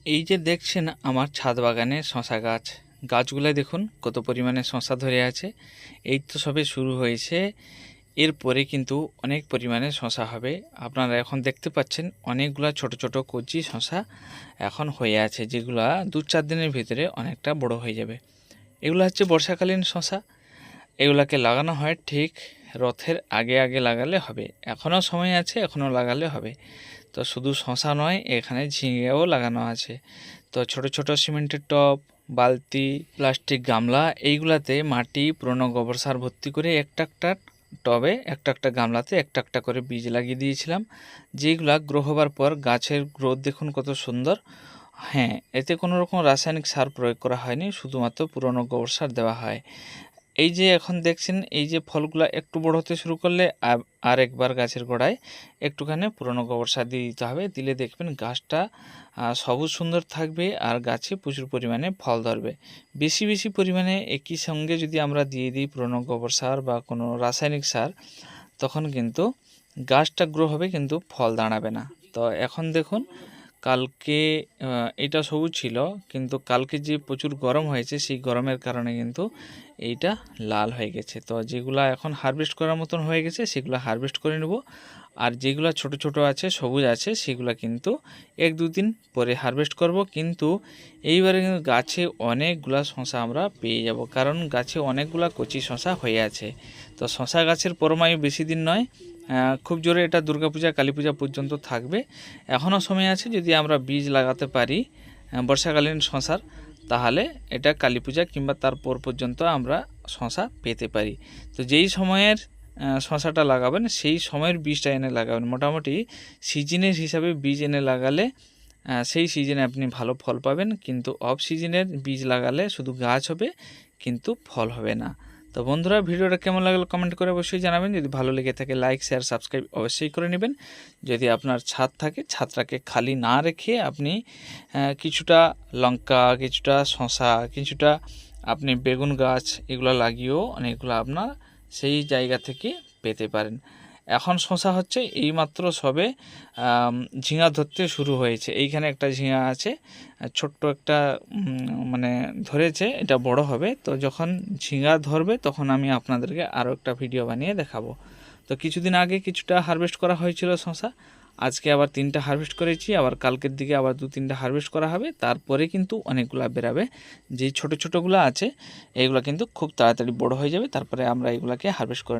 এই যে দেখছেন আমার ছাদ বাগানে শশা গাছ, গাছগুলো দেখুন কত পরিমাণে শশা ধরে আছে। এই তো সবে শুরু হয়েছে, এরপরে কিন্তু অনেক পরিমাণে শশা হবে। আপনারা এখন দেখতে পাচ্ছেন অনেকগুলা ছোট ছোট কচি শশা এখন হয়ে আছে, যেগুলা 2-4 দিনের ভিতরে অনেকটা বড় হয়ে যাবে। এগুলো হচ্ছে বর্ষাকালীন শশা। এগুলাকে লাগানো হয় ঠিক রথের আগে আগে লাগালে হবে। এখনও সময় আছে, এখনও লাগালে হবে। তো শুধু শশা নয়, এখানে ঝিঙেও লাগানো আছে। তো ছোট ছোট সিমেন্টের টব, বালতি, প্লাস্টিক গামলা, এইগুলাতে মাটি, পুরনো গোবর সার ভর্তি করে একটা একটা টবে, একটা একটা গামলাতে একটা একটা করে বীজ লাগিয়ে দিয়েছিলাম, যেগুলা গ্রো হবার পর গাছের গ্রোথ দেখুন কত সুন্দর। হ্যাঁ, এতে কোনো রকম রাসায়নিক সার প্রয়োগ করা হয়নি, শুধুমাত্র পুরনো গোবর সার দেওয়া হয়। এই যে এখন দেখছেন, এই যে ফলগুলা একটু বড় হতে শুরু করলে আর একবার গাছের গোড়ায় একটুখানি পুরনো গোবর সার দিয়ে দিতে হবে। দিলে দেখবেন গাছটা সবুজ সুন্দর থাকবে আর গাছে প্রচুর পরিমাণে ফল ধরবে। বেশি বেশি পরিমাণে একই সঙ্গে যদি আমরা দিয়ে দিই পুরনো গোবর সার বা কোনো রাসায়নিক সার, তখন কিন্তু গাছটা গ্রো হবে কিন্তু ফল দাঁড়াবে না। তো এখন দেখুন, কালকে এটা সবুজ ছিল, কিন্তু কালকে যে প্রচুর গরম হয়েছে, সেই গরমের কারণে কিন্তু এইটা লাল হয়ে গেছে। তো যেগুলা এখন হারভেস্ট করার মতন হয়ে গেছে সেগুলো হারভেস্ট করে নেব, আর যেগুলো ছোট ছোট আছে, সবুজ আছে, সেগুলো কিন্তু 1-2 দিন পরে হারভেস্ট করব। কিন্তু এইবারে কিন্তু গাছে অনেকগুলা শশা আমরা পেয়ে যাব, কারণ গাছে অনেকগুলা কচি শশা হয়ে আছে। তো শশা গাছের পরমায়ু বেশি দিন নয়, খুব জোরে এটা দুর্গাপূজা কালীপূজা পর্যন্ত থাকবে। এখনও সময় আছে, যদি আমরা বীজ লাগাতে পারি বর্ষাকালীন শশার, তাহলে এটা কালীপূজা কিংবা তারপর পর্যন্ত আমরা শশা পেতে পারি। তো যেই সময়ের শশাটা লাগাবেন সেই সময়ের বীজটা এনে লাগাবেন। মোটামুটি সিজনের হিসাবে বীজ এনে লাগালে সেই সিজনে আপনি ভালো ফল পাবেন, কিন্তু অফ সিজনের বীজ লাগালে শুধু গাছ হবে কিন্তু ফল হবে না। তো বন্ধুরা, ভিডিওটা কেমন লাগলো কমেন্ট করে অবশ্যই জানাবেন। যদি ভালো লেগে থাকে লাইক শেয়ার সাবস্ক্রাইব অবশ্যই করে নেবেন। যদি আপনার ছাদ থাকে, ছাদটাকে খালি না রেখে আপনি কিছুটা লঙ্কা, কিছুটা শশা, কিছুটা আপনি বেগুন গাছ এগুলো লাগিয়েও অনেকগুলো আপনার সেই জায়গা থেকে পেতে পারেন। এখন শশা হচ্ছে এইমাত্র সবে ঝিঙা ধরতে শুরু হয়েছে। এইখানে একটা ঝিঙা আছে, ছোট্ট একটা মানে ধরেছে, এটা বড় হবে। তো যখন ঝিঙা ধরবে তখন আমি আপনাদেরকে আরও একটা ভিডিও বানিয়ে দেখাবো। তো কিছুদিন আগে কিছুটা হারভেস্ট করা হয়েছিল শশা, আজকে আবার 3টা হারভেস্ট করেছি, আবার কালকের দিকে আবার 2-3টা হারভেস্ট করা হবে। তারপরে কিন্তু অনেকগুলা বেরাবে। যেই ছোটো ছোটোগুলো আছে এগুলো কিন্তু খুব তাড়াতাড়ি বড় হয়ে যাবে, তারপরে আমরা এগুলাকে হারভেস্ট করে